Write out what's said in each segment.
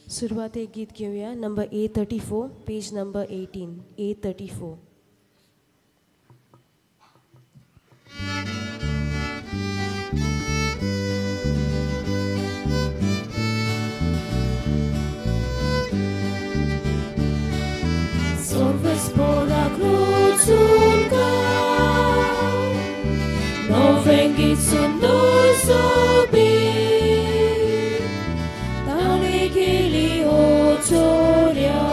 सुरुवात एक गीत घेऊया. Number A34, page number 18. A34. Solves por la cruz un cal, no vengis un dosobi, tane kili otoria,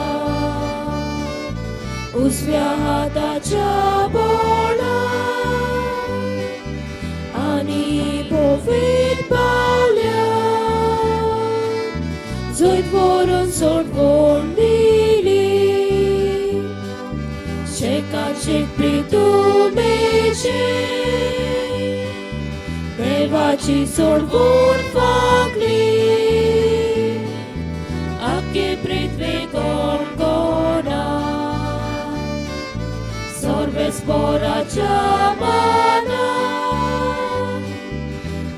uzviahata chabola, ani povit palia, zoit voron sort vornili. Czekać przytumicie, Bewaci sorvun fagli, Akie pritvi gorgona, Sorve spora chamana,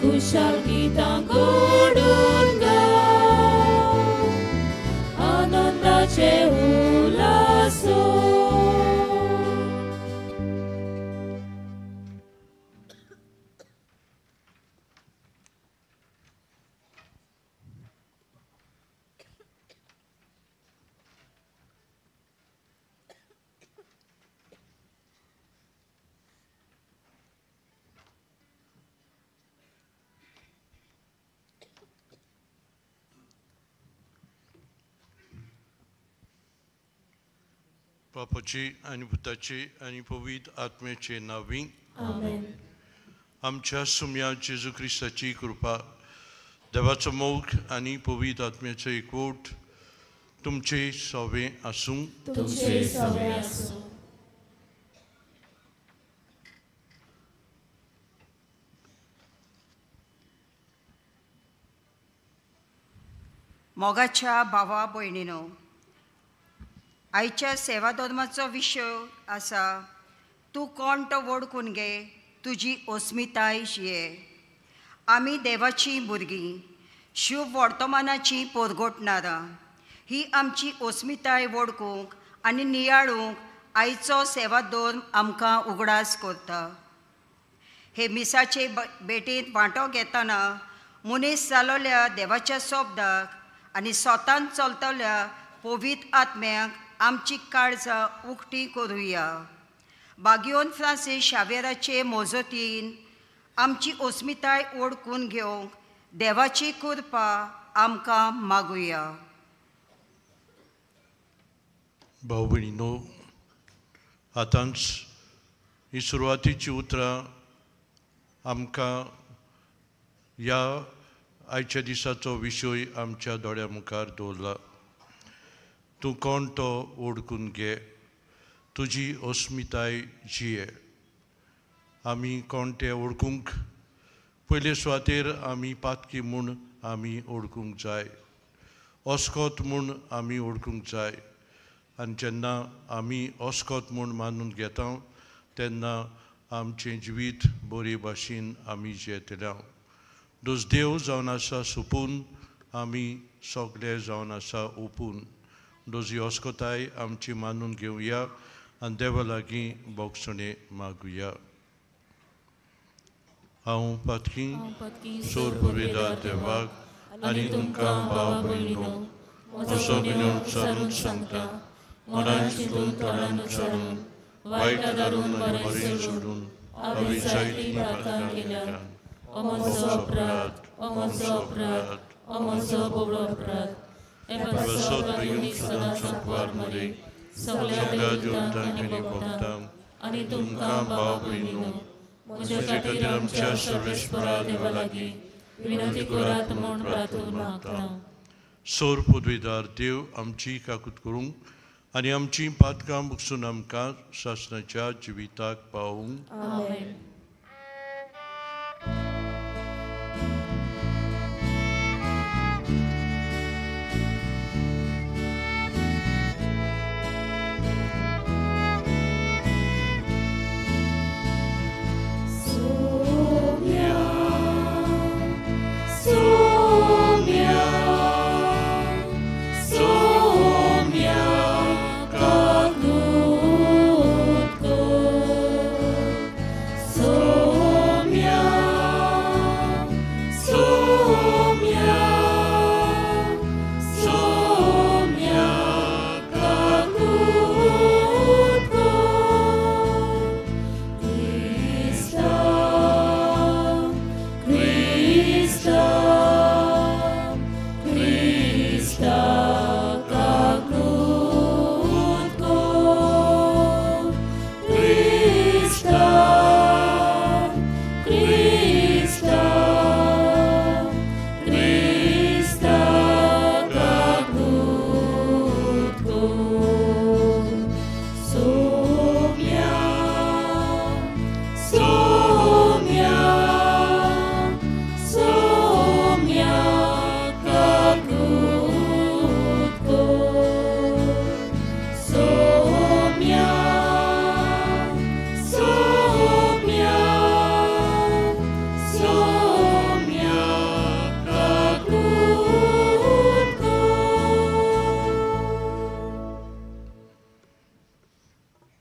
Kushal gitan godunga, Ananda cheulaso. बापाचे आणि पुताचे आणि पवित्र आत्म्याचे नावी Amen. आमच्या सुम्या जेजू ख्रिस्ताची कृपा देवाचो मोग आणि पवित्र आत्म्याचो एकवट तुमचे सवे आसूं. तुमचे सवे आसूं. मोगाच्या भावा भयणीनो, आयच्या सेवा धर्माचो विशय आसा तूं कोण तो वळखून घे, तुजी अस्मिताय जिये. आमी देवाची भुरगीं, शुभ वर्तमानाची पोरगोटणारां. ही आमची अस्मिताय वळखूंक आनी नियाळूंक आयचो सेवा धर्म आमकां उगडास करता. हे मिसाचे भेटेंत वांटो घेतना मनीस जालोल्या देवाच्या शब्दाक आनी स्वतान चलतल्या पवित्र आत्म्याक आमची काळजां उक्ती करुया. बागियोन फ्रांसीस शावेराचे मोजतीन आमची अस्मिताय ओळखून घेवंक देवाची कृपा आमकां मागुया. भाऊ भयणीनो, आतांच ही सुरवातीची उतरां आमकां ह्या आयच्या दिसाचो विशय आमच्या दोळ्या मुखार दवरला. तूं कोण तो ओळखून घे, तुजी अस्मिताय जिये. आमी कोण तें ओळखूंक पयले सुवातेर आमी पातकी म्हूण आमी ओळखूंक जाय, अस्कोत म्हूण आमी ओळखूंक जाय. आनी जेन्ना आमी अस्कोत म्हूण मानून घेता तेन्ना आमचें जिवीत बरे भाशेन आमी जियेतल्या. दोस देव जावन आसा सोपून आमी सगळे जावन आसा ओपून. दोजी अस्कोताय आमची मानून घेवया आनी देवा लागीं बोगसणे मागुया. हांव पातकी सोर पवित्र देवाक आनी तुमकां भाव भयणीनो म्हजो विनोद चालून सांगता. मनान चिंतून तोंडान उच्चारून वायट धरून आनी बरें सोडून हांवें जायतीं पातकां केल्यात. म्हजो अपराध, म्हजो अपराध, म्हजो बोबडो अपराध. सत बेगीन सदांच संकवार मरे सगळ्या देवतांक आनी भक्तांक आनी तुमकां भाव भयणीनो म्हजे खातीर आमच्या सर्वेस्परा देवा लागीं विनंती करात म्हूण प्रार्थना मागता. सोर पदवीदार देव आमची काकूत करूंक आनी आमची पातकां मुगसून आमकां शासनाच्या जिविताक पावूंक. Amen.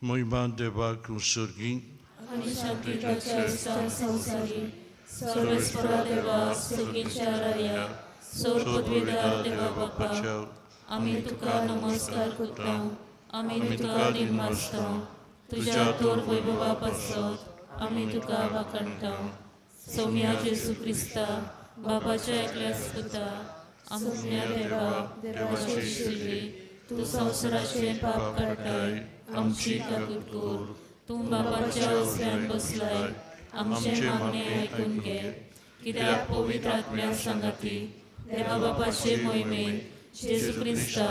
मोहिमा देवाक उसर्गी आनी शांतीच्या इश्टां संवसारी सर्वेस्परा देवा सगळींच्या राया सोर पदवीदार देवा बापा आमी तुका नमस्कार करता आमी तुका निमासता तुज्या तोर वैभवा पासत आमी तुका वाखणटा सौम्या जेसू क्रिस्ता बापाच्या एकल्यास पुता आमच्या देवा देवाची शिल्ली तू संवसाराचे पाप काडटाय आमची काकूट कर तूं बापाच्या उजव्यान बसलाय आमचे मागणे आयकून घे कित्याक पवित्र आत्म्या सांगाती देवा बापाचे मोहिमेन जेसू क्रिस्ता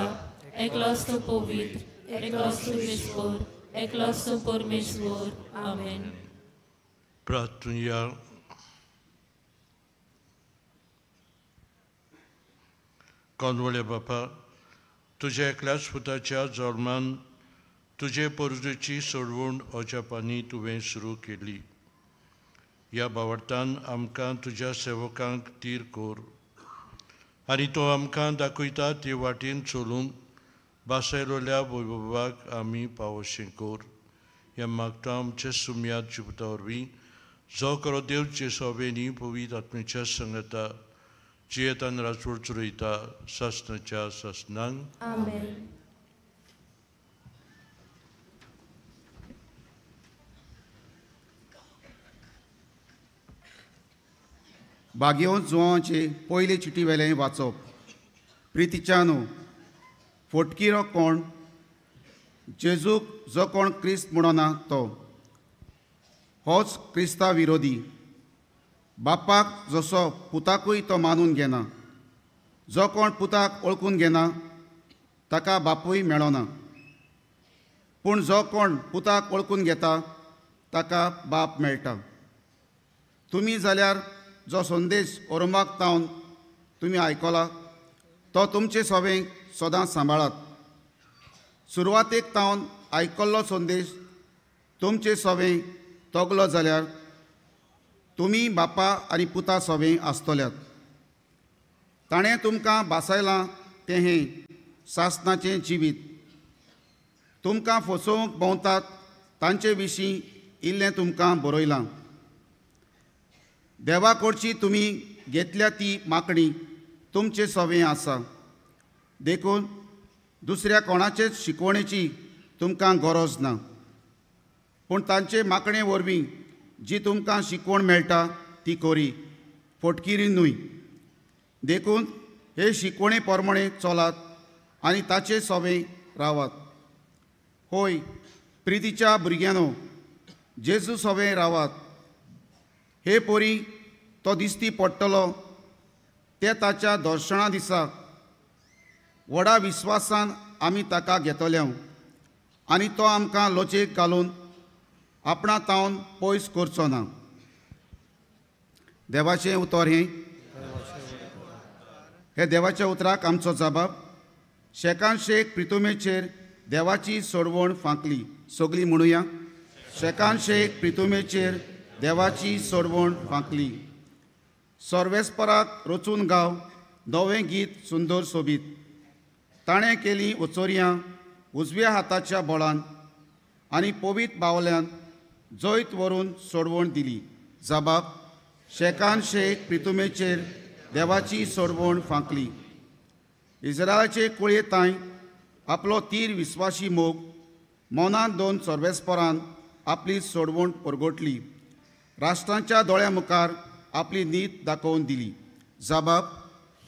एकलोच तो पवित्र एकलोच तो ईश्वर एकलोच तो परमेश्वर आमेन. प्रार्थना. कोणवळे बापा, तुझ्या एकल्याच पुताच्या जल्मान तुझे पोरजेची सोडवण अजापांनी तुवें सुरू केली. ह्या बावटान आमकां तुज्या सेवकांक तीर कोर आनी तो आमकां दाखयता ते वाटेन चलून बासायलोल्या वैभवाक आमी पावोशें कोर. ह्या मागता आमचे सुम्यात जिवता वरवीं जो करो देवचे सोबेनी पवित्र आत्मेच्या संगता जियेतान राजवड चलयता सासनाच्या सासनांक. आमेन. भाग्यो जुवांचे पयले चिटी वेलें वाचप. प्रितीच्यानो, फोटकिरो कोण? जेजूक जो कोण क्रिस्त म्हणना तो होच क्रिस्ता विरोधी. बापाक जसो पुताकूय तो मानून घेना. जो कोण पुताक वळखून घेना ताका बापूय मेळना. पूण जो कोण पुताक वळखून घेता ताका बाप मेळटा. तुमी जाल्यार जो संदेश ओरमाक तावन तुमी आयकला तो तुमचे सोबेक सदांच सांबाळात. सुरवातेक तावन आयकल्लो संदेश तुमचे सोबें तोगलो जाल्यार तुमी बापा आनी पुता सोबें आसतल्यात. ताणें तुमकां बासायलां तें हें सासनाचें जिवीत. तुमकां फसोवंक भोंवतात तांचे विशीं इल्लें तुमकां बरयलां. देवा कडची तुमी घेतल्या ती मागणी तुमचे सोबें आसा. देखून दुसऱ्या कोणाचेच शिकवणेची तुमकां गरज ना. पूण तांचे मागणे वरवीं जी तुमकां शिकवण मेळटा ती कोरी, फोटकिरी न्हय. देखून हे शिकवणे प्रमाणे चलात आनी ताचे सोबें रावात. होय, प्रितीच्या भुरग्यांनो, जेजू सोबें रावात. हे पोरी तो दिसती पडटलो ते ताच्या दर्शना दिसा व्हडा विस्वासान आमी ताका घेतले आनी तो आमकां लोचयेक घालून आपणा तावन पयस करचो ना. देवाचें उतर हे देवाच्या उतराक आमचो जबाब. शेकान शेक प्रितुमेचेर देवाची सोडवण फांकली. सगळीं म्हणुया, शेकान शेक प्रितुमेचेर देवाची सोडवण फांकली. सर्वेस्पराक रचून गाव नवें गीत सुंदर सोबीत. ताणें केली उचोरयां उजव्या हाताच्या बोळान आनी पवित्र बावल्यान जैत व्हरून सोडवण दिली. जबाब. शेकान शेक प्रितुमेचेर देवाची सोडवण फांकली. इस्रायलाचे कुळयेताय आपलो तीर विस्वासी मोग मौनान दोन सर्वेस्परान आपली सोडवण परगटली. राष्ट्रांच्या दोळ्या मुखार आपली नीत दाखोवन दिली. जबाब.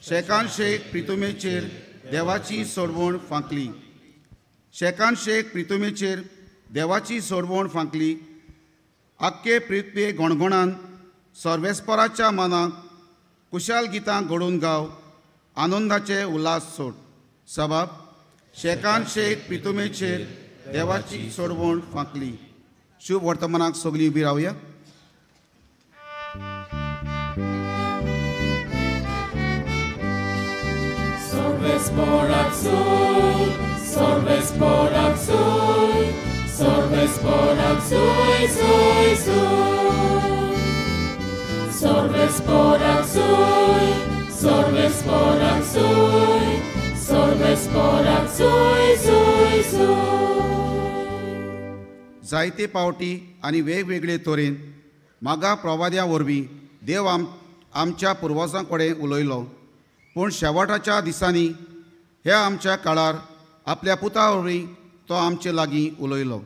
शेकान शेक प्रितुमेचेर देवाची सोडवण फांकली. शेकान शेक प्रितुमेचेर देवाची सोडवण फांकली. आख्खे पृथ्वे घोणघोणान सर्वेस्पराच्या मनाक कुशाल गितां घडोवन गाव आनंदाचे उल्हास सोड. जबाब. शेकान शेक प्रितुमेचेर देवाची सोडवण फांकली. शुभ वर्तमानाक सगळीं उबी रावया. Sorvesporak soy, sorvesporak soy, sorvesporak soy, soy, soy. Sorvesporak soy, sorvesporak soy, sorvesporak soy, soy, soy. जायते पावटी आनी वेगवेगळे तरेन मागा प्रवाद्या वरवीं देव आमच्या पुर्वजां कडेन उलयलो, पूण शेवटाच्या दिसांनी ह्या आमच्या काळार आपल्या पुता वरवीं तो आमचे लागीं उलयलो.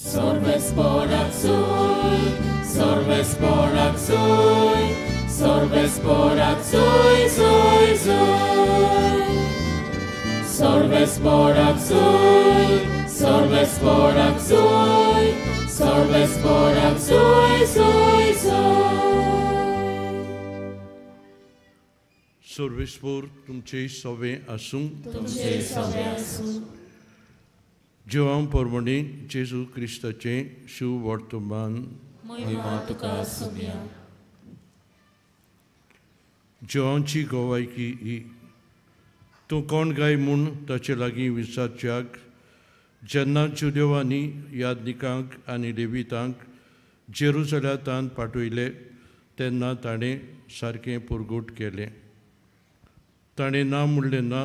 Sorvesporak soi, sorvesporak soi, sorvesporak soi, soi, soi. Sorvesporak soi, sorvesporak soi, sorvesporak soi, soi, soi. सर्वेस्पोर तुमचे सवे आसूं. तुमचे सवे आसूं. जिवां पोरमणी जेजू क्रिस्ताचे शिव वर्तमान महिमा तुका आसूं. जिवांची गोवायकी ही तूं कोण गाय म्हूण ताचे लागीं विचारच्याक जेन्ना जुदेवांनी यादनिकांक आनी लेवितांक जेरुसलेमांत पाठयले तेन्ना ताणें सारकें पुरगूट केलें. ताणें ना म्हणलें ना,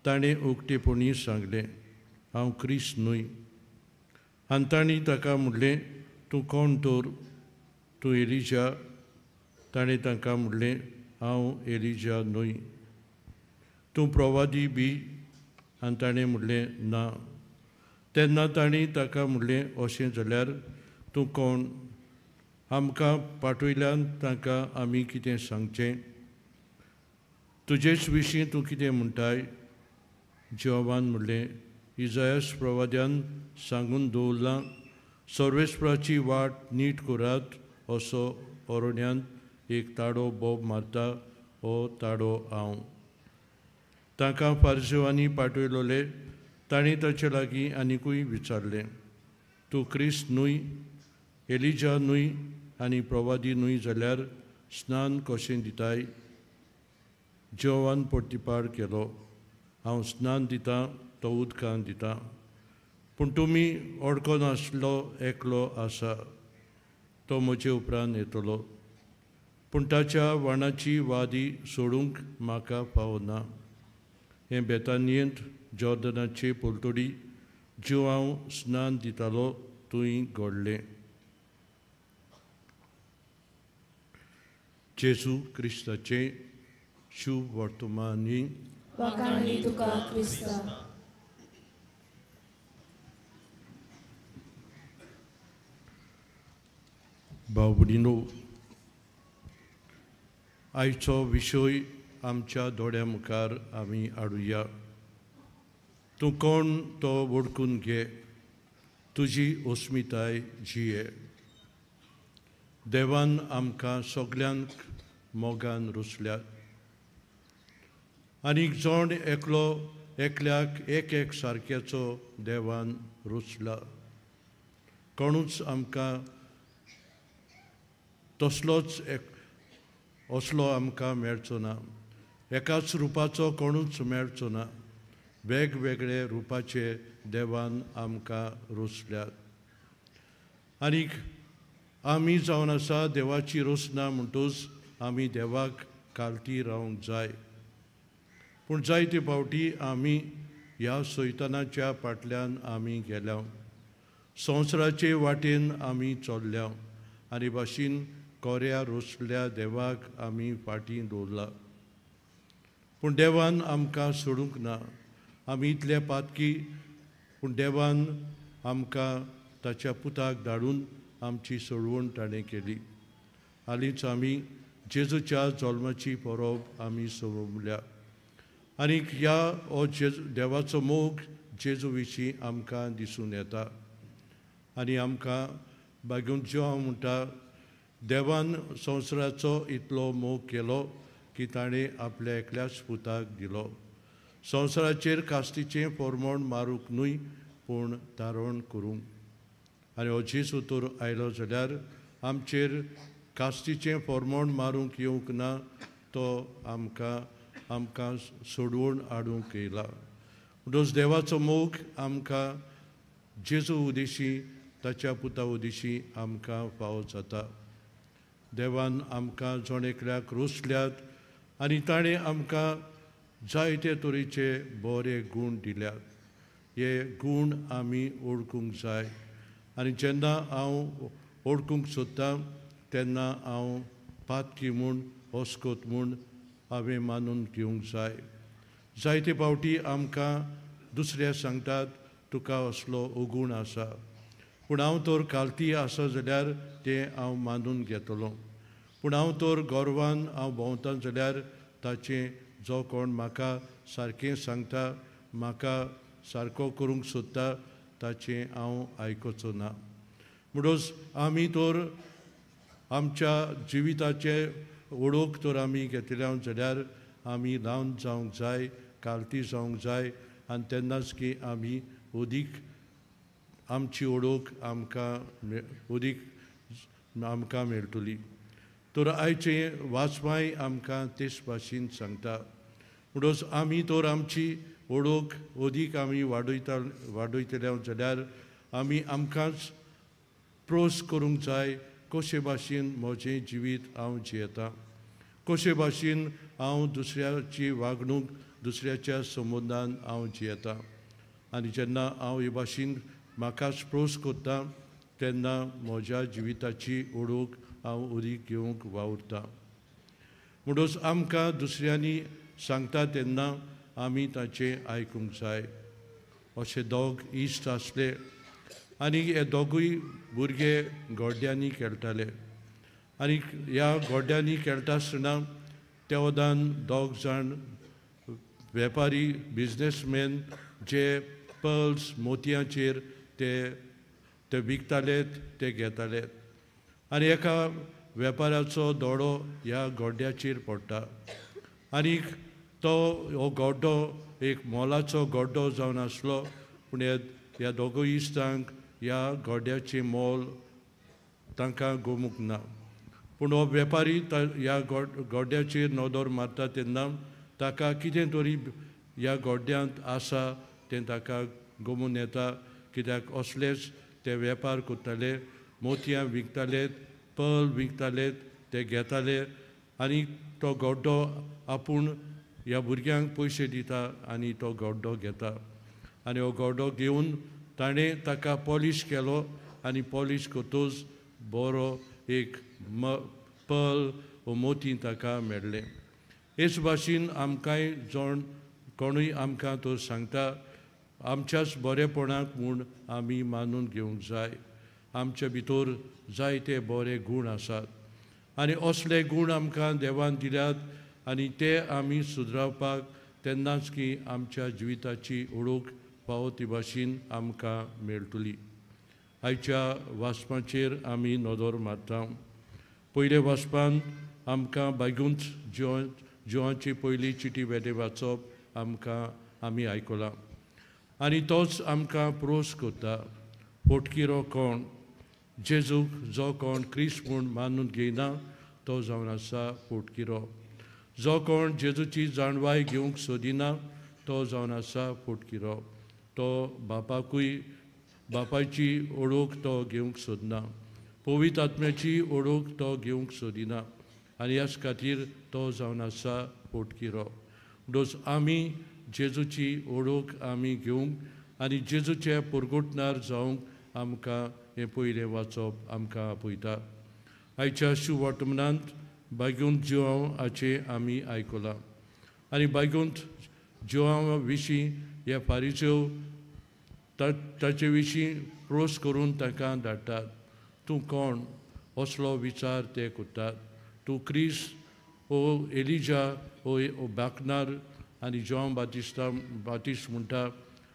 ताणें उक्तेपणी सांगलें, हांव क्रिस्त न्हय. आनी ताणीं ताका म्हणलें, तूं कोण तर? तूं एलिजा? ताणें तांकां म्हणलें, हांव एलिजा न्हय. तूं प्रवादी बी? आनी ताणें म्हणलें, ना. तेन्ना ताणीं ताका म्हणलें, अशें जाल्यार तूं कोण? आमकां पाठयल्यान तांकां आमी कितें सांगचें? तुजेच विशीं तूं कितें म्हणटाय? जेवान म्हणलें, इजायास प्रवाद्यान सांगून दवरलां, सर्वेस्पराची वाट नीट करात, असो अरण्यात एक ताडो बोब मारता, हो ताडो हांव. तांकां फारसेवांनी पाठयलोले. ताणीं ताचे लागीं आनिकूय विचारलें, तूं क्रिस्त न्हय, एलिजा न्हय आनी प्रवादी न्हय जाल्यार स्नान कशें दिताय? जेवान परतिपाड केलो, हांव स्नान दितां तो उदकान दितां, पूण तुमी ओळखो नासलो एकलो आसा, तो म्हजे उपरांत येतलो, पूण ताच्या वाणाची वादी सोडूंक म्हाका फावना. हें बेतानियेंत जॉर्दनाचे पलतडी ज्यो हांव स्नान दितालो थंय घडलें. जेजू क्रिस्ताचे शुभ वर्तमानी वखाणी तुका क्रिस्ता. भाव भयणीनो, आयचो विशय आमच्या दोळ्या मुखार आमी हाडुया. तूं कोण तो वळखून घे, तुजी अस्मिताय जिये. देवान आमकां सगल्यांक मोगान रुसल्यात. आनीक जण एकल्याक एक सारक्याचो देवान रुसला. कोणूच आमकां तसलोच असलो आमकां मेळचो ना. एकाच रुपाचो कोणूच मेळचो ना. वेगवेगळे रुपाचे देवान आमकां रुसल्यात. आनीक आमी जावन आसा देवाची रोसना म्हणटूच आमी देवाक कालती रावंक जाय. पूण जायते फावटी आमी ह्या सैतानाच्या फाटल्यान आमी गेल्या, संवसाराचे वाटेन आमी चल्ल्या आनी भाशेन कोऱ्या रोसल्या देवाक आमी फाटीं दवरला. पूण देवान आमकां सोडूंक ना. आमी इतले पातकी, पूण देवान आमकां ताच्या पुताक धाडून आमची सोडवण ताणें केली. हालींच आमी जेजूच्या जल्माची परब आमी सोमल्या. आनीक ह्या हो देवाचो मोग जेजू विशीं आमकां दिसून येता. आनी आमकां बागून ज्यो हांव म्हणटा, देवान संवसाराचो इतलो मोग केलो की ताणें आपल्या एकल्याच पुताक दिलो. संवसाराचेर कास्तीचें फोर्मोण मारूंक न्हय, पूण तारण करूंक. आनी हो जेजू तर आयलो जाल्यार आमचेर कास्तीचें फोर्मोण मारूंक येवंक ना, तो आमकां सोडवण हाडूंक येयला. म्हणटच देवाचो मोग आमकां जेजू उदेशी, ताच्या पुता उदेशी आमकां फाव जाता. देवान आमकां जण एकल्याक रोसल्यात आनी ताणें आमकां जायते तरेचे बरे गूण दिल्यात. हे गूण आमी ओळखूंक जाय आनी जेन्ना हांव ओळखूंक सोदतां तेन्ना हांव पातकी म्हूण ओस्कोत म्हूण हांवें मानून घेवंक जाय. जायते फावटी आमकां दुसरे सांगतात तुका असलो अवगूण आसा, पूण हांव तर कालती आसा जाल्यार तें हांव मानून घेतलों. पूण हांव तर गोरवान हांव भोंवतां जाल्यार ताचें जो कोण म्हाका सारकें सांगता, म्हाका सारको करूंक सोदता ताचें हांव आयकोचो ना. म्हणटच आमी तर आमच्या जिविताचे ओळख तर आमी घेतल्या जाल्यार आमी ल्हान जावंक जाय, कालती जावंक जाय आनी तेन्नाच की आमी अदीक आमची ओळख आमकां मेळटली. तर आयचें वाचपाय आमकां तेच भाशेन सांगता. म्हणटच आमी तर आमची ओळख अदीक आमी वाडयतल्या जाल्यार आमी आमकांच प्रोस करूंक जाय कशे भाशेन म्हजें जिवीत हांव जियेतां, कशे भाशेन हांव दुसऱ्याची वागणूक दुसऱ्याच्या संबंदान हांव जियेतां. आनी जेन्ना हांव हे भाशेन म्हाकाच प्रोस करतां तेन्ना म्हज्या जिविताची ओळख हांव अदीक घेवंक वावुरतां. म्हणटच आमकां दुसऱ्यांनी सांगता तेन्ना आमी ताचें आयकूंक जाय. अशे दोग इश्ट आसले आनी हे दोगूय भुरगे गोड्ड्यांनी खेळटाले आनी ह्या गोड्ड्यांनी खेळटा आसतना त्या वदान दोग जाण वेपारी बिजनेसमॅन जे पर्ल्स मोतयांचेर ते विकतालेत, ते घेतालेत. आनी एका वेपाऱ्याचो दोळो ह्या गोड्ड्याचेर पडटा आनी तो हो गोड्डो एक मोलाचो गोड्डो जावन आसलो, पूण ह्या दोगूय इश्टांक ह्या गोड्ड्याचें मोल तांकां गोमूंक ना. पूण हो वेपारी ह्या गोड्ड्याचेर नदर मारता तेन्ना ताका कितें तरी ह्या गोड्ड्यांत आसा तें ताका गमून येता, कित्याक असलेच ते वेपार करताले, मोतयां विकतालेत, पर्ल विकतालेत, ते घेताले आनी तो गोड्डो आपूण ह्या भुरग्यांक पयशे दिता आनी तो गोड्डो घेता. आनी हो गोड्डो घेवन ताणें ताका पॉलिश केलो आनी पॉलिश करतूच बरो एक पर्ल वो मोती ताका मेळ्ळें. हेच भाशेन आमकांय जण कोणूय आमकां तो सांगता आमच्याच बरेपणाक म्हूण आमी मानून घेवंक जाय. आमच्या भितर जायते बरे गूण आसात आनी असले गूण आमकां देवान दिल्यात आनी ते आमी सुदरावपाक तेन्नाच की आमच्या जिविताची ओळख फावो ती भाशेन आमकां मेळटली. आयच्या वाचपाचेर आमी नदर मारता. पयले वाचपान आमकां बेगून जिवाची पयली चिटी वेदे वाचप आमी आयकलां आनी तोच आमकां प्रोस करता. पोटकिरो कोण? जेजूक जो कोण क्रिस्त म्हूण मानून घेयना तो जावन आसा पोटकिरो. जो कोण जेजूची जाणवाय घेवंक सोदिना तो जावन आसा पोटकिरो. तो बापायची ओळख तो घेवंक सोदना, पवित्र आत्म्याची ओळख तो घेवंक सोदिना आनी ह्याच खातीर तो जावन आसा पोटकिरो. म्हणटच आमी जेजूची ओळख आमी घेवंक आनी जेजूचे परगोटणार जावंक आमकां हें पयलें वाचप आमकां आपयता. आयच्या शुभ वर्तमानांत बागुंत जिवांव हाचे आमी आयकलां आनी बागुंत जिवांवा विशीं हे फारिज्यो ताचे विशीं प्रोस करून ताका धाडटात. तूं कोण? असलो विचार ते करतात. तूं क्रिस्त ओ एलिजा ओ बाकनार? आनी जॉन बातिस्ट म्हणटा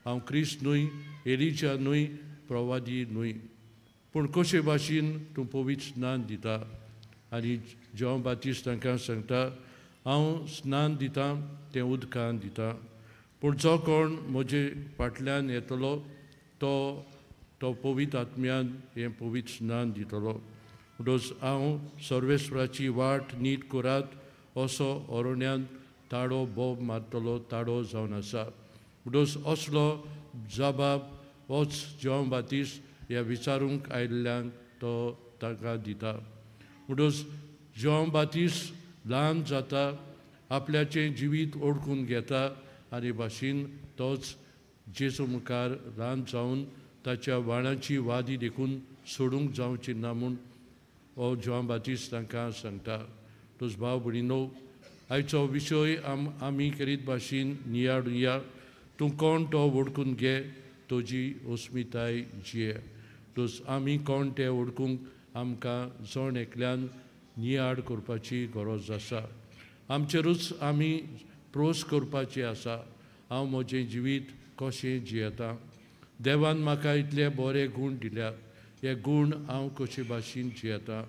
हांव क्रिस्त न्हय, एलिजा न्हय, प्रवादी न्हय. पूण कशे भाशेन तूं पवित्र स्नान दिता? आनी जॉन बातिस्ट तांकां सांगता हांव स्नान दितां तें उदकान दितां, पूण जो कोण म्हजे फाटल्यान येतलो तो पवित्र आत्म्यान हें पवित्र स्नान दितलो. म्हणटच हांव सर्वेस्वराची वाट नीट करात असो अरण्यान ताळो बोब मारतलो ताळो जावन आसा. म्हणटच असलो जबाब होच जॉन बातिस्ट ह्या विचारूंक आयिल्ल्यांक तो ताका दिता. म्हणटच जॉन बातिस्ट ल्हान जाता, आपल्याचें जिवीत ओळखून घेता आनी भाशेन तोच जेजू मुखार ल्हान जावन ताच्या वाणाची वादी देखून सोडूंक जावची ना म्हूण हो जॉन बातिस्ट तांकां सांगता. तुज भाव भयणीनो, आयचो विशय आमी करीत भाशेन नियाडुया. तूं कोण तो वळखून घे, तुजी अस्मिताय जिये. तुज आमी कोण तें वळखूंक आमकां जण एकल्यान नियाड करपाची गरज आसा. आमचेरूच आमी प्रोस करपाचें आसा. हांव म्हजें जिवीत कशें जियेतां. देवान म्हाका इतले बरे गूण दिल्यात. हे गूण हांव कशे भाशेन जियेतां.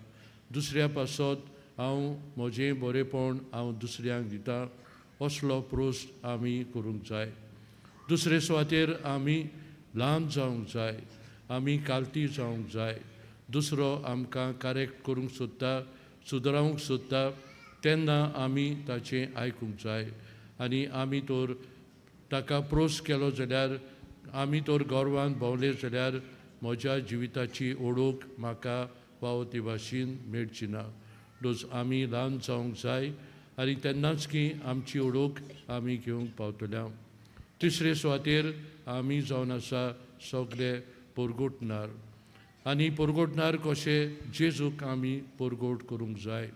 दुसऱ्या पासत हांव म्हजें बरेपण हांव दुसऱ्यांक दितां. असलो प्रोस आमी करूंक जाय. दुसरे सुवातेर आमी ल्हान जावंक जाय. आमी कालती जावंक जाय. दुसरो आमकां करेक्ट करूंक सोदता, सुदारूंक सोदता, तेन्ना आमी ताचें आयकूंक जाय. आनी आमी तर ताका प्रोस केलो जाल्यार, आमी तर गोरवान भोंवले जाल्यार म्हज्या जिविताची ओळख म्हाका फावो ते भाशेन मेळची ना. दोज आमी ल्हान जावंक जाय आनी तेन्नाच की आमची ओळख आमी घेवंक पावतल्या. तिसरे सुवातेर आमी जावन आसा सगळे परगोटणार. आनी परगोटणार कशे जेजूक आमी परगोट करूंक जाय.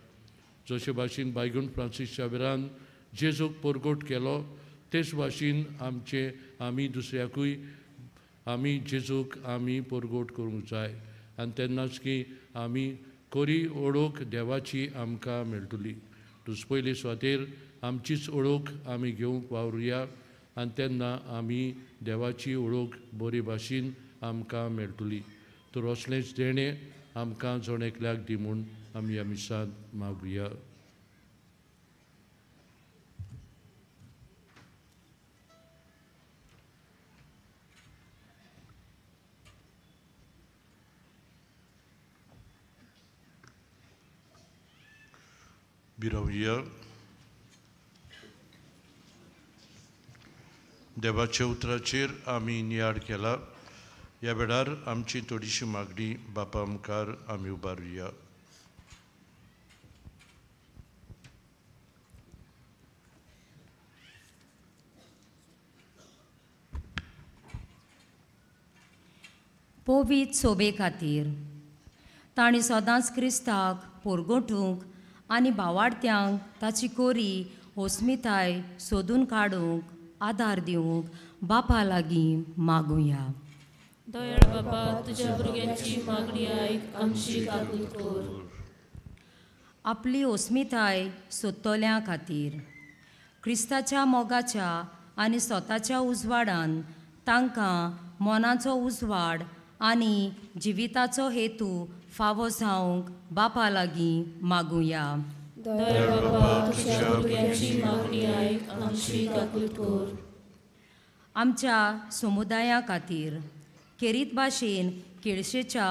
जशे भाशेन बायगून फ्रांसीसच्या वेळान जेजूक परगोट केलो, तेच भाशेन आमी दुसऱ्याकूय आमी जेजूक आमी परगोट करूंक जाय. आनी तेन्नाच की आमी खरी ओळख देवाची आमकां मेळटली. तुज पयले सुवातेर आमचीच ओळख आमी घेवंक वावरुया. आनी तेन्ना आमी देवाची ओळख बरे भाशेन आमकां मेळटली. तर असलेंच देणें आमकां जण एकल्याक दी म्हूण आमी ह्या मिसांत मागुया. बिरावया. देवाच्या उतराचेर आमी नियाड केला. ह्या वेळार आमची थोडीशी मागणी बापा मुखार आमी उबारुया. पवित्र सोबे खातीर ताणी सदांच क्रिस्ताक परगोटूंक आनी भावार्थ्यांक ताची कोरी अस्मिताय सोदून काडूंक आदार दिवंक बापा लागीं मागुया. दयाळ बाबा, तुज्या भुरग्यांची मागणी आयक, आमची काकूट कर. आपली अस्मिताय सोदतल्या खातीर क्रिस्ताच्या मोगाच्या आनी स्वताच्या उजवाडान तांकां मनाचो उजवाड आनी जिविताचो हेतू फावो जावंक बापा लागीं मागुया. दयाळ बाबा, तुज्या भुरग्यांची मागणी आयक, आमची काकूट कर. आमच्या समुदाया खातीर खेरीत भाशेन केळशेच्या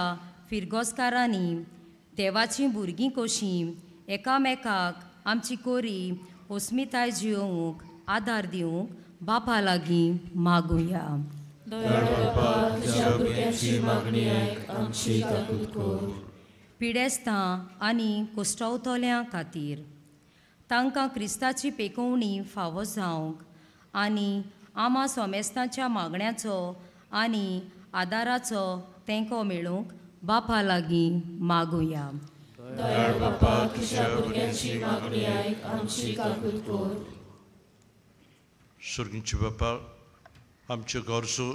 फिरगोसकारांनी देवाचीं भुरगीं कशीं एकामेकाक आमची कोरी अस्मिताय जियोवंक आदार दिवंक बापा लागीं मागुया. दयाळ बाबा, तुज्या भुरग्यांची मागणी आयक, आमची काकूट कर. पिडेस्तां आनी कुश्टावतोल्यां खातीर तांकां क्रिस्ताची पेकोवणी फावो जावंक आनी आमा सोमेस्तांच्या मागण्याचो आनी आदाराचो तेंको मेळूंक बापा लागीं मागुया. दयाळ बाबा, तुज्या भुरग्यांची मागणी आयक, आमची काकूट कर. सुर्गीचे बापा, आमच्यो गरजो,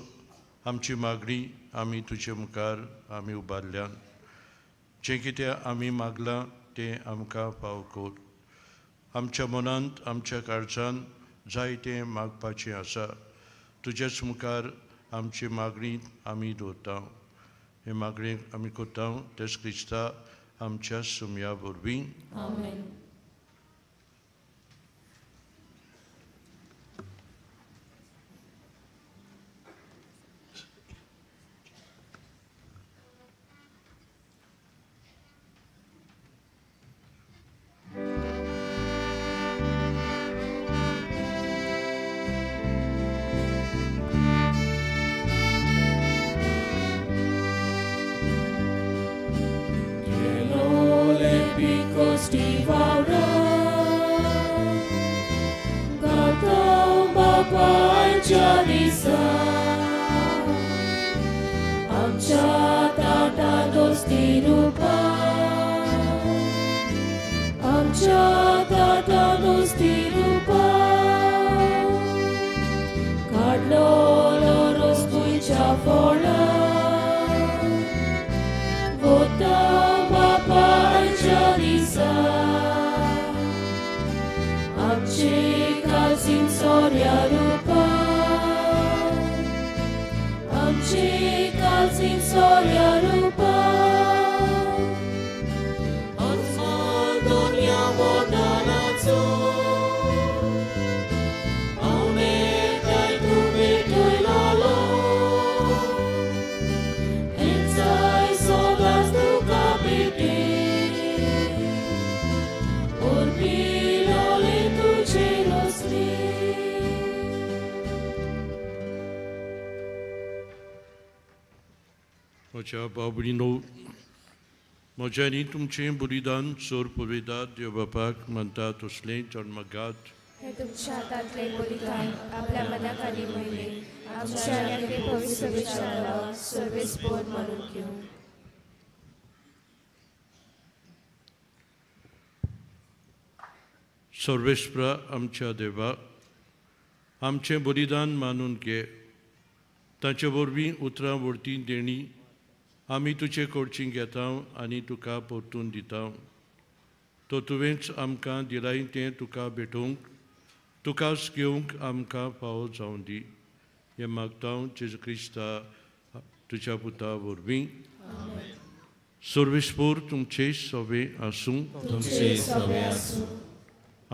आमची मागणी आमी तुजे मुखार आमी उबारल्यान. जें कितें आमी मागलां तें आमकां फाव कर. आमच्या मनांत, आमच्या काळजांत जायतें मागपाचें आसा. तुजेच मुखार आमची मागणी आमी दवरता. हे मागणेक आमी कोत्ता तेच क्रिस्ता आमच्या सुमया वरवीं. आमेन. Picos diva बापायच्या दिसा आमच्या ताटां दोस्ती रुपा आमच्या ताटां दोस्ती रुपा काढलो रोस्पुयच्या फोडा वता बापायच्या दिसा आमचे काळजीन सोर्या रुपा आमचे काळजीन सोर्या रुपा अनमोल दुनिया वोदानाचो हांवें काय तूं भेटयलो हेंचाय सदांच तुका भेटे ओरपिलोले तुजे रोसले म्हज्या भाव भयणीनो म्हजें आनी तुमचें बलिदान सोर पवितात देव बापाक मानता तसलें जन्मगात हे तुमच्या हातांतले बलिदान आपल्या मना खाली वयले आमच्या आनी पवित्र विचाराला सर्वेस्पोर मानून घेऊ सर्वेस्परा आमच्या देवा आमचें बलिदान मानून घे ताचे वरवीं उतरां वर्ती देणी आमी तुजे कडचीं घेता आनी तुका परतून दिता तो तुवेंच आमकां दिलाय तें तुका भेटोवंक तुकाच घेवंक आमकां फावो जावं दी हें मागता जेजू क्रिस्ता तुज्या पुता वरवीं सर्वेस्पोर तुमचे सवे आसूं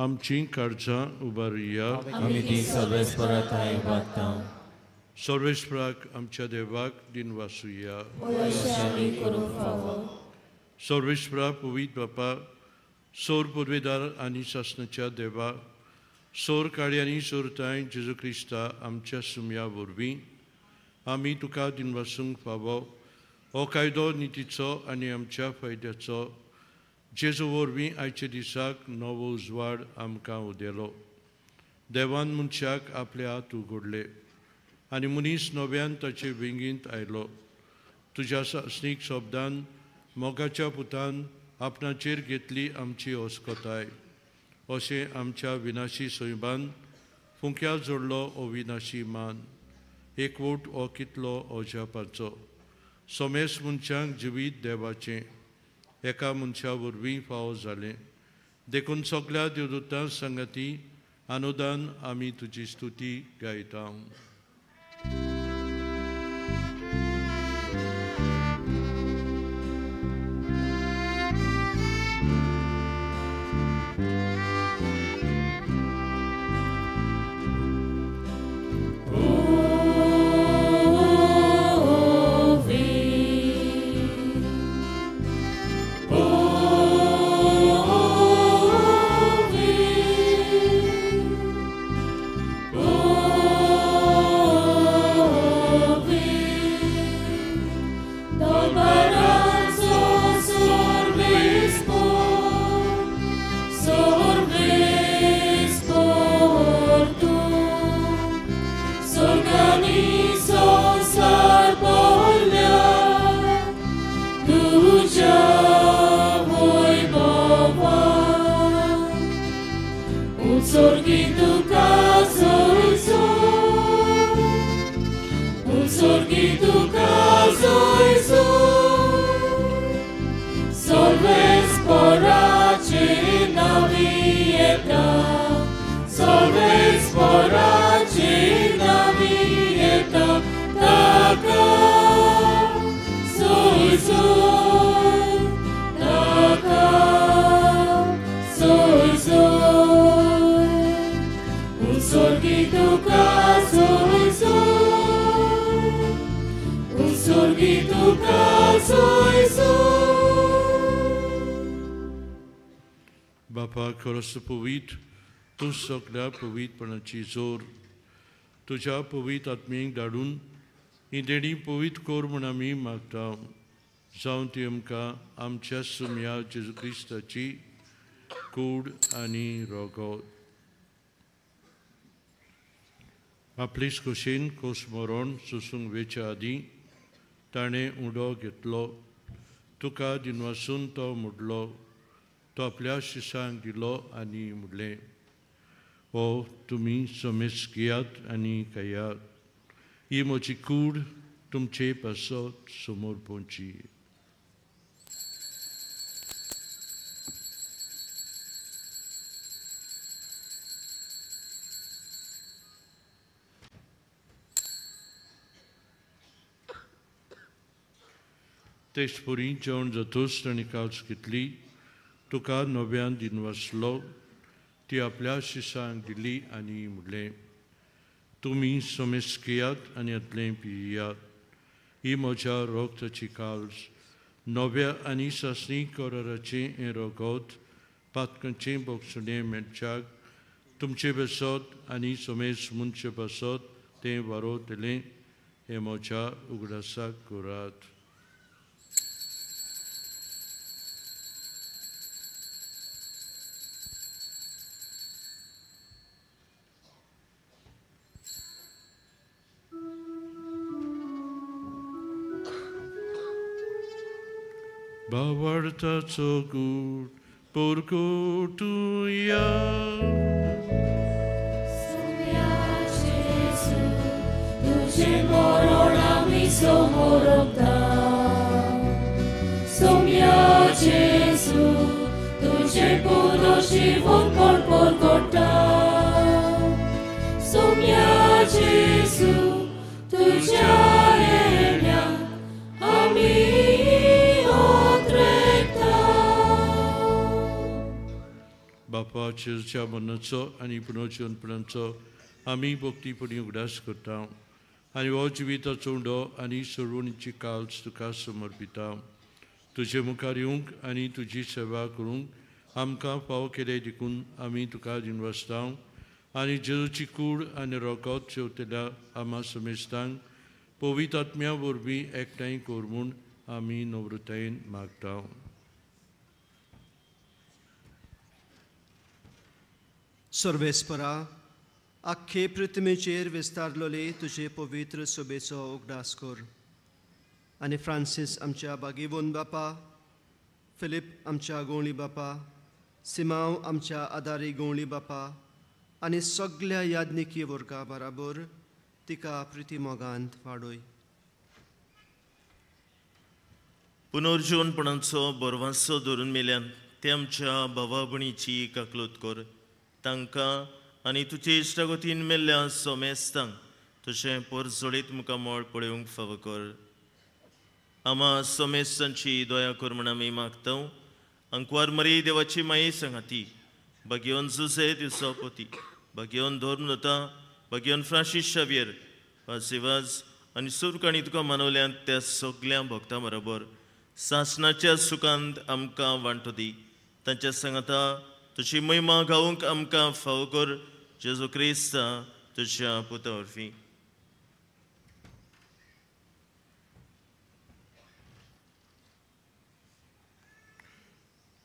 आमची काळजां उबारुया आमी ती सर्वेस्पराताय मागता सर्वेस्पराक आमच्या देवाक दिन वासुया करूंक फावो सर्वेस्परा पवित्र बापा सोर पदवेदार आनी शासनाच्या देवा सोर काळी आनी सोरताय जेजू क्रिस्ता आमच्या सुम्या वरवीं आमी तुका दिन वासूंक फावो हो कायदो नितीचो आनी आमच्या फायद्याचो जेजू वरवीं आयच्या दिसाक नवो उजवाड आमकां उदेलो देवान मनशाक आपले हात उगडले आनी मनीस नव्यान ताचे वेंगींत आयलो तुज्या सासणीक शब्दान मोगाच्या पुतान आपणाचेर घेतली आमची ओस्कोताय अशें आमच्या विनाशी सैबान फुंक्या जोडलो अविनाशी मान एकवट हो कितलो अजापाचो सोमेस मनशांक जिवीत देवाचें एका मनशा वरवीं फावो जालें देखून सगळ्या देवदूतां संगती अनुदान आमी तुजी स्तुती गायता बापा खरोच पवित्र तूं सगळ्या पवित्रपणाची जोर तुज्या पवित्र आत्मेक धाडून ही देणी पवित्र कोर म्हूण आमी मागता जावं ती आमकां आमच्या सुम्या जेजू क्रिस्ताची कूड आनी रोगोत आपलीच खोशेन कोसमोरोन सुसूंक वेच्या आदीं ताणें उडो घेतलो. तुका दिनवासून तो मुडलो. तो आपल्या शिसांक दिलो आनी म्हणलें, ओ तुमी सोमेस घेयात आनी खायात. ही म्हजी कूड तुमचे पासत समोर पोंची. तेचपुरी जेवण जातूच ताणें काळज घेतली. तुका नव्यान दिनवासलो. ती आपल्या शिसांक दिली आनी म्हणलें, तुमी सोमेस घेयात आनी यातलें पियात. ही म्हज्या रोगताची काळज. नव्या आनी सासणी कोराराचें हें रोगोत पातकांचें बोगसुणें मेळच्याक तुमचे बसत आनी सोमेस मुनचे बसत तें वारोतलें. हें म्हज्या उगडासाक करात. Bawartaco good, porco tuya. Somia Jesu, tuže moronami somorogda. Somia Jesu, tuže puno život porkota. Somia Jesu, tuja emia, ami. बापा चिरच्या मनाचो आनी पुनर्जीवनपणाचो आमी भक्तीपणी उगडास करता आनी हो जिविताचो उंडो आनी सोडवणीची काळज तुका समर्पिता. तुजे मुखार येवंक आनी तुजी सेवा करूंक आमकां फाव केले देखून आमी तुका दिनवासता आनी जेजूची कूड आनी रोगोत जेवतल्या आमा समेस्तांक पवित्र आत्म्या वरवीं एकठांय कर म्हूण आमी नम्रतायेन मागता. सर्वेस्परा आख्खे पृथ्वीचेर विस्तारलोले तुजे पवित्र सोबेचो उगडास कर आनी फ्रांसीस आमच्या बागीवोन बापा, फिलीप आमच्या गोवळी बापा, सिमांव आमच्या आदारी गोवळी बापा आनी सगळ्या याज्ञिकी वर्गा बराबर तिका प्रिती मोगांत वाडोय. पुनर्जीवनपणाचो बरवासो धरून मेल्यान ते आमच्या भावा भणीची काकलूत कर. तांकां आनी तुजे इश्टागतीन मेल्ल्या सोमेस्तांक तुजें परजोडीत मुखार मोळ पळोवंक फाव कर. आमा सोमेस्तांची दया कर म्हण आमी मागता. अंकवार मरी देवाची माई सांगाती, भाग्यवन जुसे दिवसापोती, भाग्यवन धोर्मदता, भाग्यवन फ्रांसीस शावियर, वासिवाज आनी सुरकाणी तुका मानवल्यान त्या सगळ्या भक्तां बरोबर सासणाच्या सुखांत आमकां वांटो दी. तांच्या सांगाता तुजी महिमा गावूंक आमकां फाव कर. जेजू क्रिस्ता तुज्या पुता वरवीं.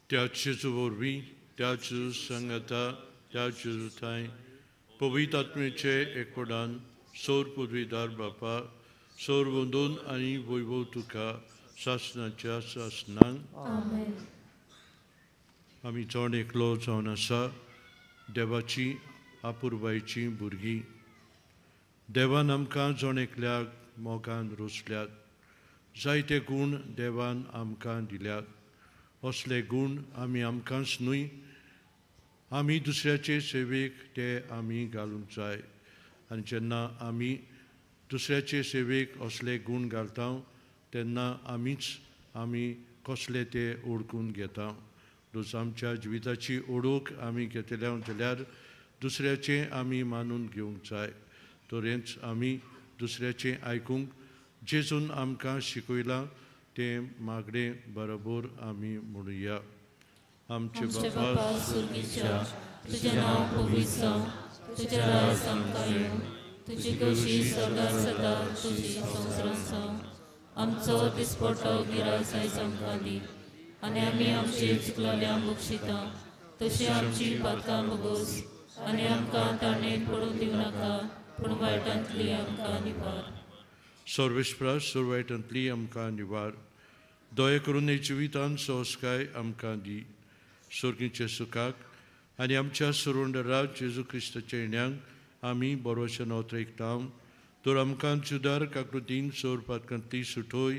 त्या जेजू वरवीं, त्या जेजू सांगाता, त्या जेजू थंय पवित्र आत्मेचे एकवटान सौर पदवीदार बापा, सौर वंदून आनी वैभव तुका सासणाच्या सासणांक. आमी चड एकलो जावन आसा देवाची आपुरबायची भुरगीं. देवान आमकां जण एकल्याक मोगान रोसल्यात. जायते गूण देवान आमकां दिल्यात. असले गूण आमी आमकांच न्हय, आमी दुसऱ्याचे सेवेक ते आमी घालूंक जाय. आनी जेन्ना आमी दुसऱ्याचे सेवेक असले गूण घालता तेन्ना आमी कसले ते ओळखून घेता. रोज आमच्या जिविताची ओळख आमी घेतल्या जाल्यार दुसऱ्याचे आमी मानून घेवंक जाय. तोरेंच आमी दुसऱ्याचें आयकूंक जेजून आमकां शिकयलां तें मागणे बरोबर आमी म्हणुया. आमचे बापा सुर्गीच्या, तुजें नांव पवित्र जावं, तुजें राज आमकां येवं, तुजी कशी सदां सदां तुजी संवसारांत जावं. आमचो दिसपट्टो गिरायक आयज आमकां दी आनी आमी आमची चुकलेल्यांक बक्षिता तशी आमची पातकां बगोस आनी आमकां ताणेन पडूंक दिवना नाका पूण वायटांतली आमकां निवार. सर्वेस्परा सुरवायटांतली आमकां निवार. दया करून हे जिवितांत संस्कार आमकां दी. सुर्गीच्या सुखाक आनी आमच्या सुरोंडरा जेजू क्रिस्ताच्या येण्याक आमी बरोवचें नोत्रेकता. तर आमकां जुदार काकृतीन सोर पातकांतली सुटोय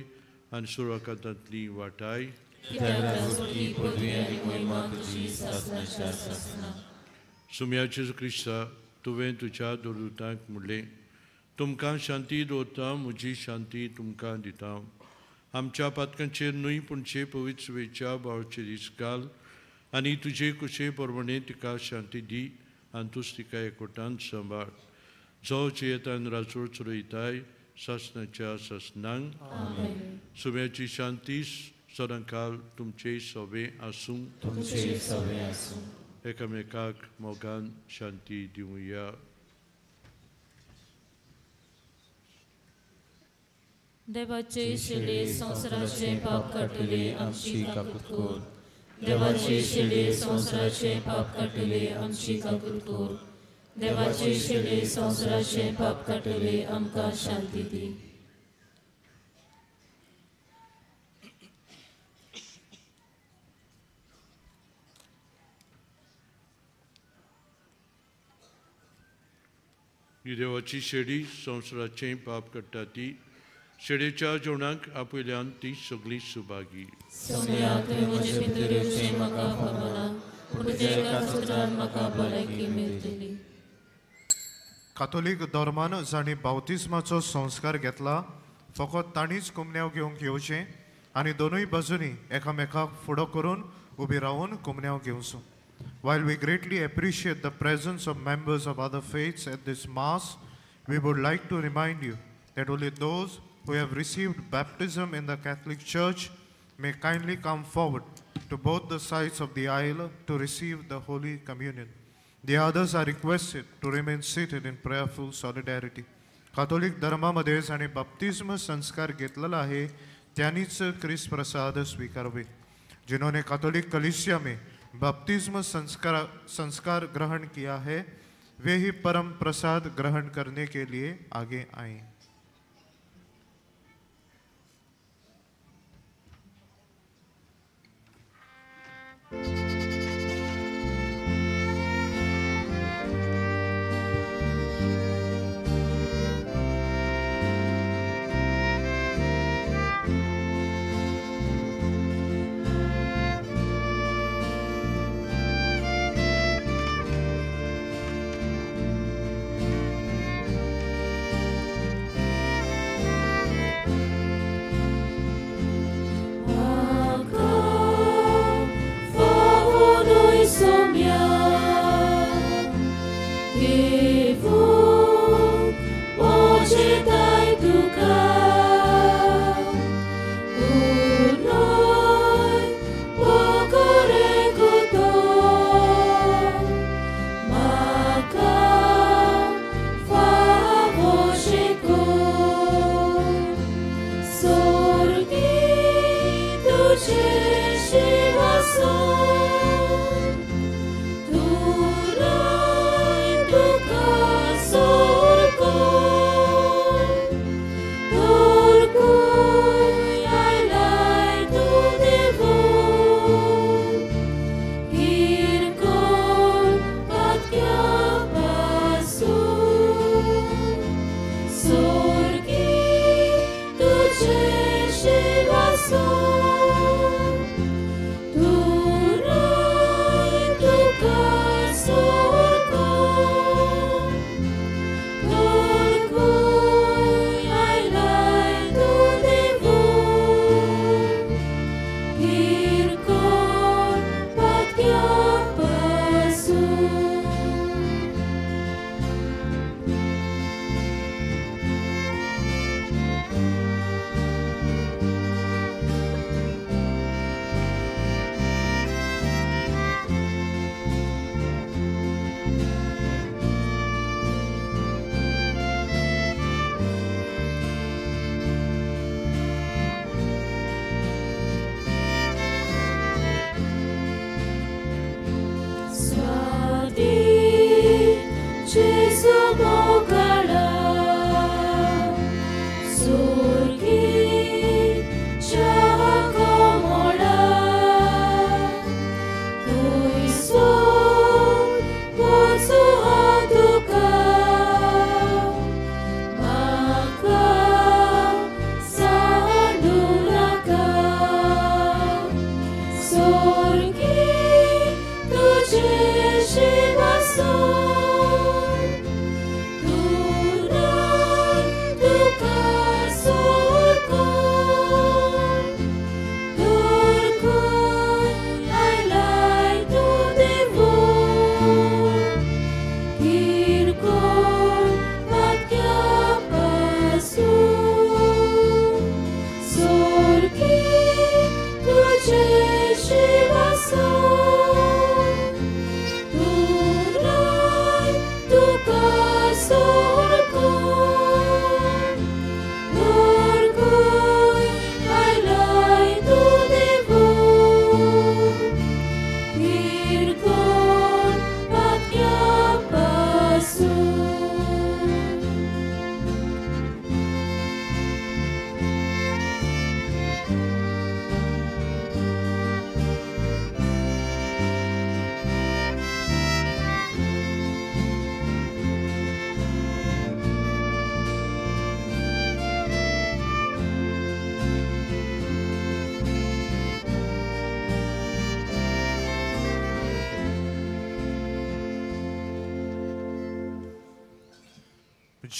आनी सुरवाकांतांतली वाटाय. सुम्या जेजू क्रिस्ता तुवें तुज्या दोरदूतांक म्हणलें, तुमकां शांती दवरता, म्हजी शांती तुमकां दिता. आमच्या पातकांचेर न्हय पूणचे पवित्र सुवेच्या बाळाचेर दीस घाल आनी तुजे कुशे प्रमाणे तिका शांती दी आनी तूंच तिका एकवटान सांबाळ. जो जियेतान राजूर चलयताय सासणाच्या सासणांक. सुम्याची शांती सदांकाल तुमचे सवे आसूं. एकामेकाक मोगान शांती दिवया. देवाचे शिले संवसाराचे पाप काडटले आमची काकूट कोर. देवाचे शिले संवसाराचे पाप काडटले आमची काकूट कोर. देवाचे शिले संवसाराचे पाप काडटले आमकां शांती दी. ही देवाची शेडी संवसाराचें पाप काडटा ती. शेडेच्या जेवणाक आपयल्यान ती सगळी सुभागी. कातोलीक धर्मान जाणी बावतिस्माचो संस्कार घेतला फकत ताणीच कुमन्याव घेवंक येवचें आनी दोनूय बाजूनी एकामेकाक फुडो करून उबी रावन कुमन्याव घेवचो. While we greatly appreciate the presence of members of other faiths at this Mass, we would like to remind you that only those who have received baptism in the Catholic Church may kindly come forward to both the sides of the aisle to receive the Holy Communion. The others are requested to remain seated in prayerful solidarity. Catholic धर्मामध्ये आणि बपतिस्म संस्कार घेतलेला आहे त्यांनीच ख्रिस्त प्रसाद स्वीकारवे. जिन्होंने Catholic कलीसिया में बपतिस्म संस्कार ग्रहण किया है वे ही परम प्रसाद ग्रहण करने के लिए आगे आएं. Tu rai, tu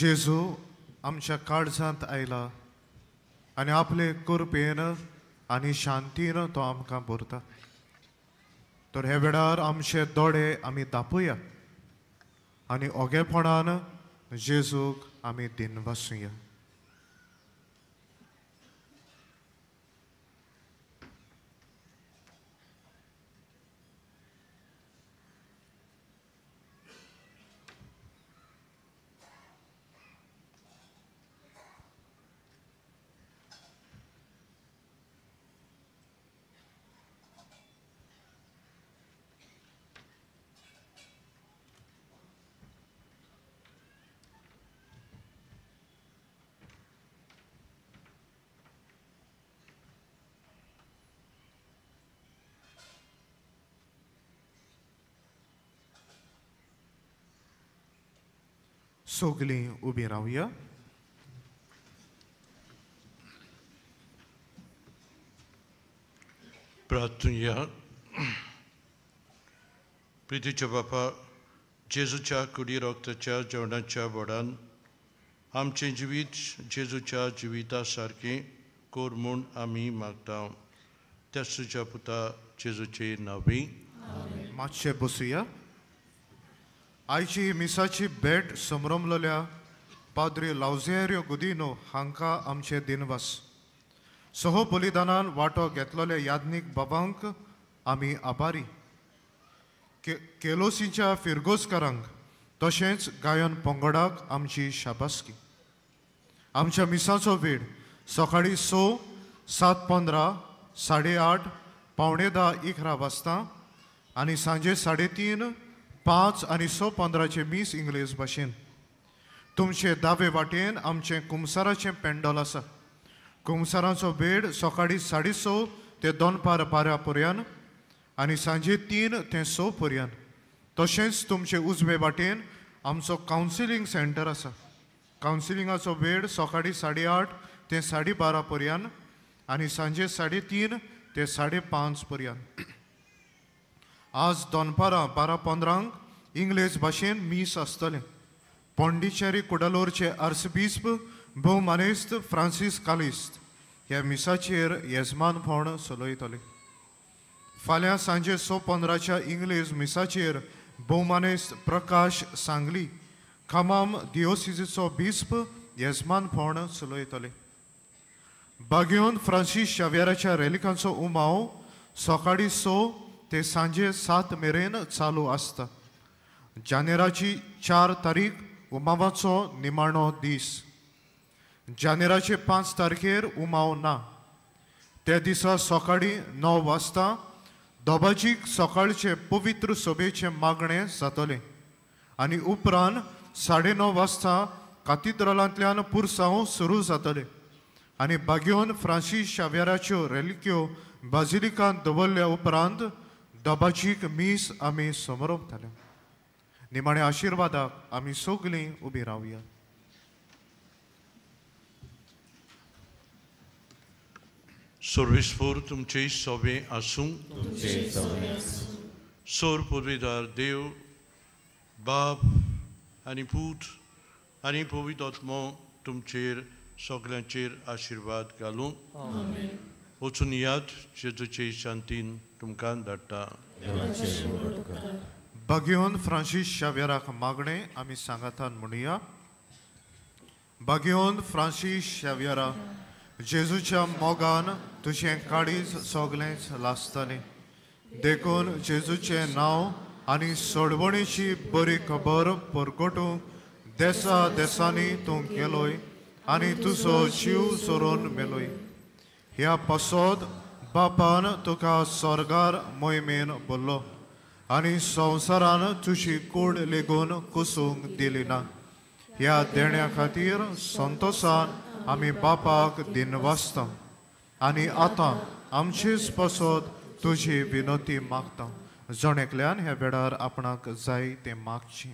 जेजू आमच्या काळजांत आयला आनी आपले कृपेन आनी शांतीन तो आमकां भरता. तर हे वेळार आमचे दोळे आमी धांपया आनी ओगेपणान जेजूक आमी दिनवासूया. सगलीं उबीं रावया. प्रार्थूया. प्रितीच्या बापा, जेजूच्या कुडी रोगताच्या जेवणाच्या बोडान आमचें जिवीत जेजूच्या जिविता सारकें कोर म्हूण आमी मागता. त्याच तुज्या पुता जेजूचे नांवी. मातशें बसुया. आयची मिसाची भेट समरमलेल्या पाद्री लावजेरियो गुदिनो हांकां आमचे दिनवास. सहो बलिदानान वांटो घेतलेल्या याज्ञीक बाबांक आमी आभारी. केलोसीच्या फिरगोजकारांक तशेंच गायन पंगडाक आमची शाबासकी. आमच्या मिसाचो वेळ सकाळी 6, 7:15, 8:30, 9:45 वाजता आनी सांजे 3:30, 5 आनी 6:15 मीस इंग्लीश भाशेन. तुमचे दावे वाटेन आमचें कुमसाराचें पेंडॉल आसा. कुमसाराचो वेळ सकाळी 6:30 ते 2:12 पर्यंत आनी सांजे 3 ते 6 पर्यंत. तशेंच तुमचे उजवे वाटेन आमचो कावन्सिलींग सेंटर आसा. कावन्सिलिंगाचो वेळ सकाळी 8:30 ते 12:30 पर्यंत आनी सांजे 3:30 ते 5:30 पर्यंत. आज 12:15 इंग्लीश भाशेन मीस आसतलें. पोंडिचेरी कुडालोरचे आर्चबिस्प भोवमानेस्त फ्रांसीस कालिस्त ह्या मिसाचेर येजमानपण चलयतले. फाल्यां सांजे 6:15 इंग्लीश मिसाचेर भोवमानेस्त प्रकाश सांगली खमाम दिओसिसीचो बिस्प येजमानपण चलयतले. बागयोन फ्रांसीस शावेराच्या रेलिकांचो उमाव सकाळी 6 ते सांजे 7 मेरेन चालू आसता. जानेराची 4 तारीख उमावाचो निमाणो दीस. जानेराचे 5 तारखेर उमाव ना. त्या दिसा सकाळी 9 वाजता दोबाजीक सकाळचे पवित्र सभेचे मागणें जातलें आनी उपरांत 9:30 वाजता कातिद्रलांतल्यान पुरसांव सुरू जातले आनी बागयोन फ्रांसीस शावेराच्यो रेलिक्यो बाजिलिकांत दवरल्या उपरांत दोबाजीक मीस आमी समरपतले. निमाण्या आशिर्वादाक आमी सगलीं उबीं रावया. सर्वेस्पर तुमचे सोबे आसूं. सोर पदवीदार देव बाप आनी पूत आनी पवित्र आत्मो तुमचेर सगल्यांचेर आशिर्वाद घालूं. वचून याद जेजूचे शांतीन तुमकां धाडटा. बागयोन फ्रांसीस शावेराक मागणें आमी सांगातान म्हणुया. बागयोन फ्रांसीस शावेरा, जेजूच्या मोगान तुजें काळीज सगळेंच लासतलें. देखून जेजूचें नांव आनी सोडवणेची बरी खबर परगटूंक देसा देसांनी तूं गेलोय आनी तुजो जीव सोडून मेलोय. ह्या पासोद बापान तुका स्वर्गार मोहिमेन बोल्लो आनी संवसारान तुजी कूड लेगून कुसूंक दिली ना. ह्या देण्या खातीर संतोशान आमी बापाक दिनवासता आनी आतां आमचीच पासोद तुजी विनोती मागता. जणेकल्यान ह्या वेळार आपणाक जाय तें मागची.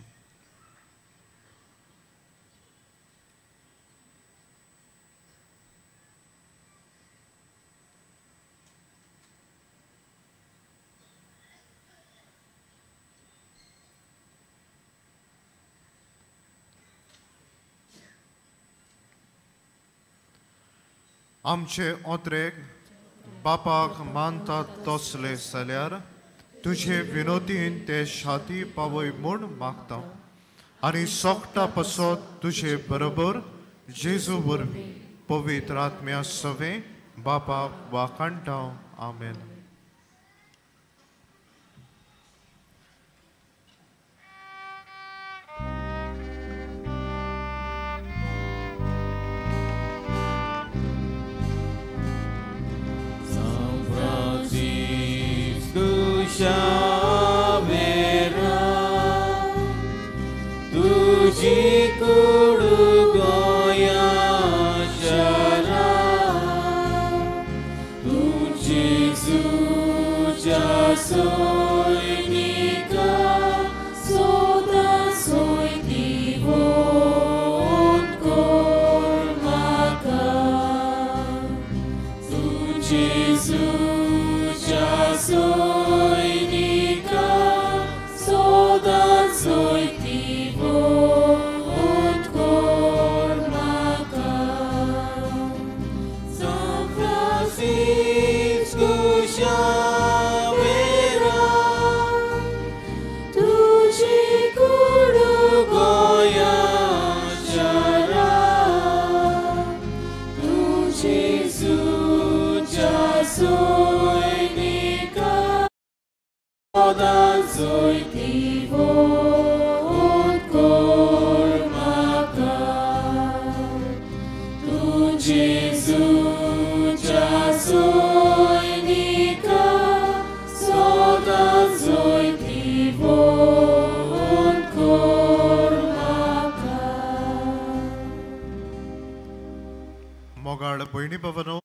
आमचे ओत्रेक बापाक मानतात तसले जाल्यार तुझे विनोदीन ते शाती पावय म्हूण मागता आनी सोगटा पासत तुजे बरोबर जेजू वरवीं पवित्र आत्म्या सवे बापाक वाखाणटा. आमेन. तुझी कूड गोंया शरा तुझे जुजा सोयनिका सोदा सोयती वोत कोर म्हाका तुझे जुजा सोयनिका सोदा सोयती वोत कोर म्हाका. San Francisco Xaviera तुझी कूड गोंया शरा तुझे जुजा सोयनिका सोदा सोयती वोत कोर म्हाका तुझे जुजा सोयनिका सोदा सोयती वोत कोर म्हाका. मोगाळ भयणी भवनो